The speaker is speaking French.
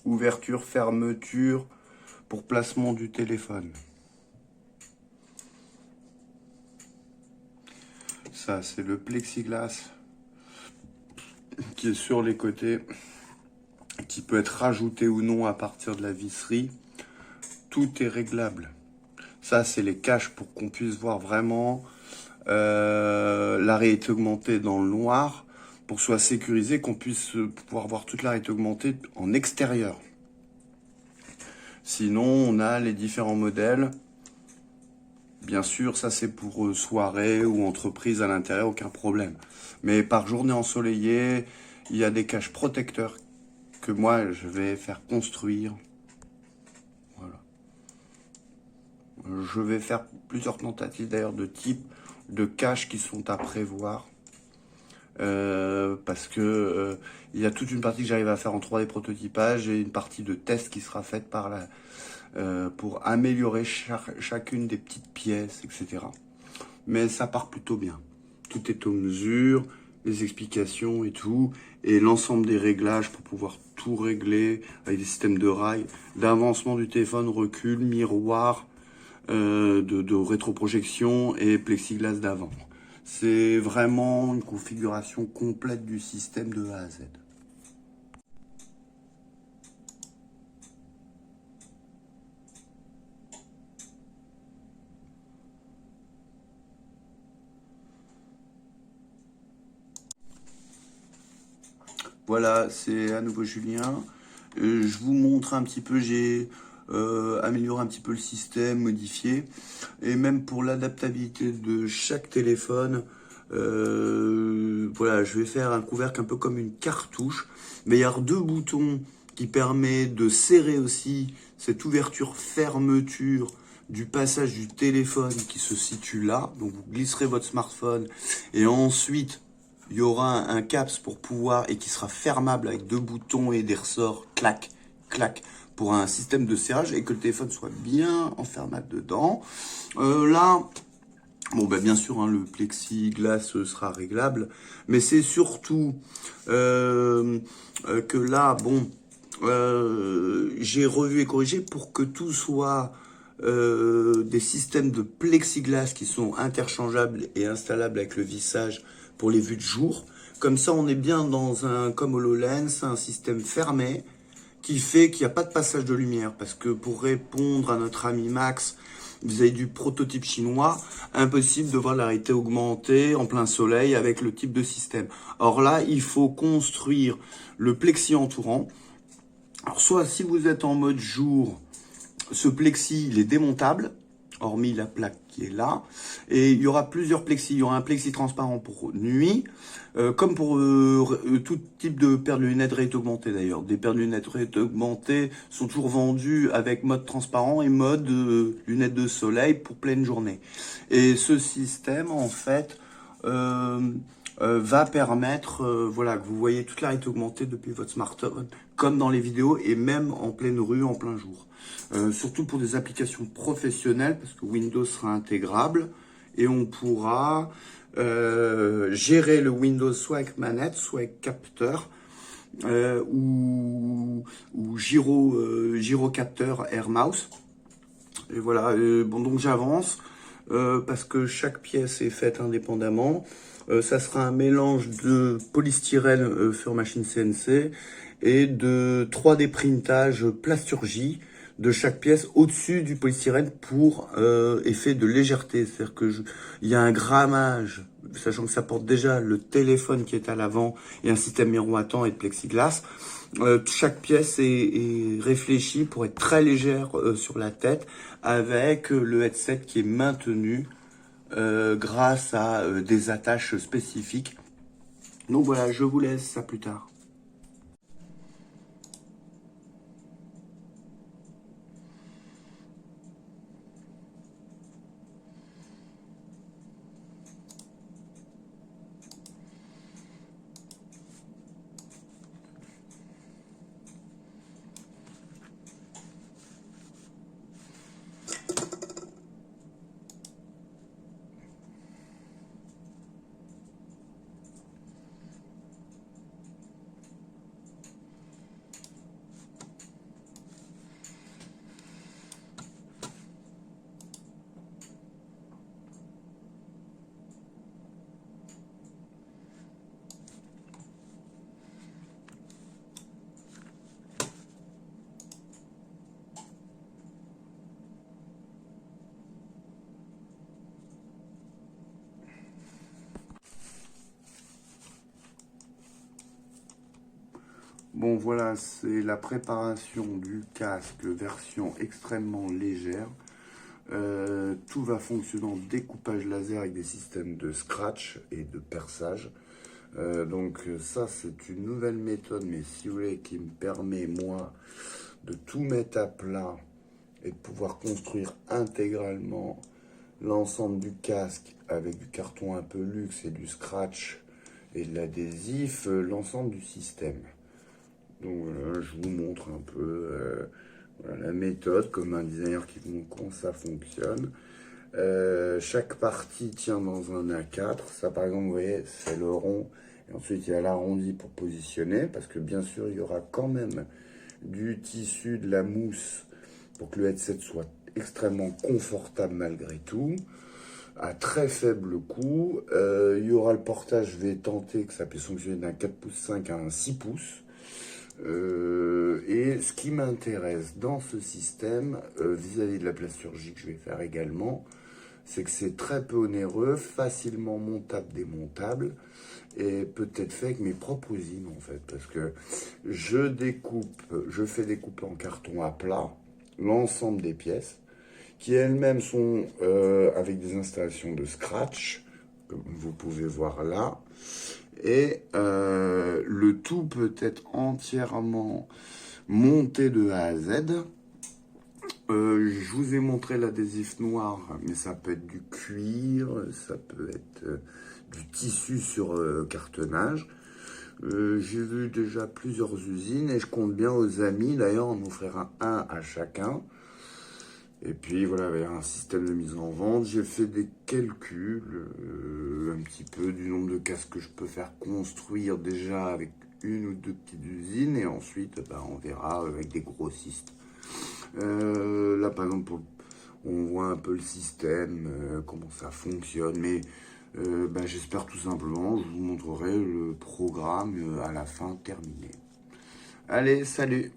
ouverture, fermeture pour placement du téléphone. Ça, c'est le plexiglas qui est sur les côtés, qui peut être rajouté ou non à partir de la visserie. Tout est réglable. Ça, c'est les caches pour qu'on puisse voir vraiment la réalité augmentée dans le noir, pour que ce soit sécurisé, qu'on puisse pouvoir voir toute la réalité augmentée en extérieur. Sinon, on a les différents modèles. Bien sûr, ça c'est pour soirée ou entreprise à l'intérieur, aucun problème. Mais par journée ensoleillée, il y a des caches protecteurs que moi je vais faire construire. Voilà. Je vais faire plusieurs tentatives d'ailleurs de type de caches qui sont à prévoir. Parce que il y a toute une partie que j'arrive à faire en 3D prototypage et une partie de test qui sera faite par la, pour améliorer chacune des petites pièces, etc. Mais ça part plutôt bien. Tout est aux mesures, les explications et tout, et l'ensemble des réglages pour pouvoir tout régler avec des systèmes de rails, d'avancement du téléphone, recul, miroir, de rétroprojection et plexiglas d'avant. C'est vraiment une configuration complète du système de A à Z. Voilà, c'est à nouveau Julien. Je vous montre un petit peu, j'ai amélioré un petit peu le système, modifié. Et même pour l'adaptabilité de chaque téléphone, voilà, je vais faire un couvercle un peu comme une cartouche. Mais il y a deux boutons qui permettent de serrer aussi cette ouverture-fermeture du passage du téléphone qui se situe là. Donc vous glisserez votre smartphone et ensuite il y aura un caps pour pouvoir, et qui sera fermable avec deux boutons et des ressorts, clac, clac, pour un système de serrage et que le téléphone soit bien enfermable dedans. Là, bon, ben, bien sûr, hein, le plexiglas sera réglable, mais c'est surtout que là, bon, j'ai revu et corrigé pour que tout soit des systèmes de plexiglas qui sont interchangeables et installables avec le vissage pour les vues de jour. Comme ça, on est bien dans un, comme HoloLens, un système fermé qui fait qu'il n'y a pas de passage de lumière. Parce que pour répondre à notre ami Max vis-à-vis du prototype chinois, impossible de voir la réalité augmentée en plein soleil avec le type de système. Or là, il faut construire le plexi entourant. Alors soit si vous êtes en mode jour, ce plexi il est démontable, hormis la plaque qui est là, et il y aura plusieurs plexis. Il y aura un plexi transparent pour nuit, comme pour tout type de paire de lunettes réalité augmentée d'ailleurs. Des paires de lunettes réalité augmentée sont toujours vendues avec mode transparent et mode lunettes de soleil pour pleine journée. Et ce système en fait va permettre voilà, que vous voyez toute la réalité augmentée depuis votre smartphone, comme dans les vidéos et même en pleine rue, en plein jour. Surtout pour des applications professionnelles, parce que Windows sera intégrable et on pourra gérer le Windows soit avec manette, soit avec capteur ou gyrocapteur Air Mouse. Et voilà, bon donc j'avance parce que chaque pièce est faite indépendamment. Ça sera un mélange de polystyrène sur machine CNC et de 3D printage plasturgie de chaque pièce au-dessus du polystyrène pour effet de légèreté. C'est-à-dire que il y a un grammage, sachant que ça porte déjà le téléphone qui est à l'avant et un système miroitant et de plexiglas. Chaque pièce est réfléchie pour être très légère sur la tête avec le headset qui est maintenu grâce à des attaches spécifiques. Donc voilà, je vous laisse, à plus tard. bon voilà, c'est la préparation du casque version extrêmement légère. Tout va fonctionner en découpage laser avec des systèmes de scratch et de perçage. Donc ça c'est une nouvelle méthode, mais si vous voulez, qui me permet moi de tout mettre à plat et de pouvoir construire intégralement l'ensemble du casque avec du carton un peu luxe et du scratch et de l'adhésif, l'ensemble du système. Donc voilà, je vous montre un peu voilà, la méthode comme un designer qui montre comment ça fonctionne. Chaque partie tient dans un A4. Ça par exemple, vous voyez, c'est le rond. Et ensuite, il y a l'arrondi pour positionner. Parce que bien sûr, il y aura quand même du tissu, de la mousse pour que le headset soit extrêmement confortable malgré tout. À très faible coût. Il y aura le portage, je vais tenter que ça puisse fonctionner d'un 4 pouces 5 à un 6 pouces. Et ce qui m'intéresse dans ce système, vis-à-vis de la plasturgie que je vais faire également, c'est que c'est très peu onéreux, facilement montable, démontable, et peut-être fait avec mes propres usines en fait, parce que je fais découper en carton à plat l'ensemble des pièces, qui elles-mêmes sont avec des installations de scratch, comme vous pouvez voir là, et le tout peut être entièrement monté de A à Z. Je vous ai montré l'adhésif noir, mais ça peut être du cuir, ça peut être du tissu sur cartonnage. J'ai vu déjà plusieurs usines et je compte bien aux amis d'ailleurs en offrir un à chacun. Et puis voilà, il va y avoir un système de mise en vente. J'ai fait des calculs un petit peu du nombre de casques que je peux faire construire déjà avec une ou deux petites usines. Et ensuite, on verra avec des grossistes. Là, par exemple, on voit un peu le système, comment ça fonctionne. Mais j'espère tout simplement, je vous montrerai le programme à la fin terminé. Allez, salut!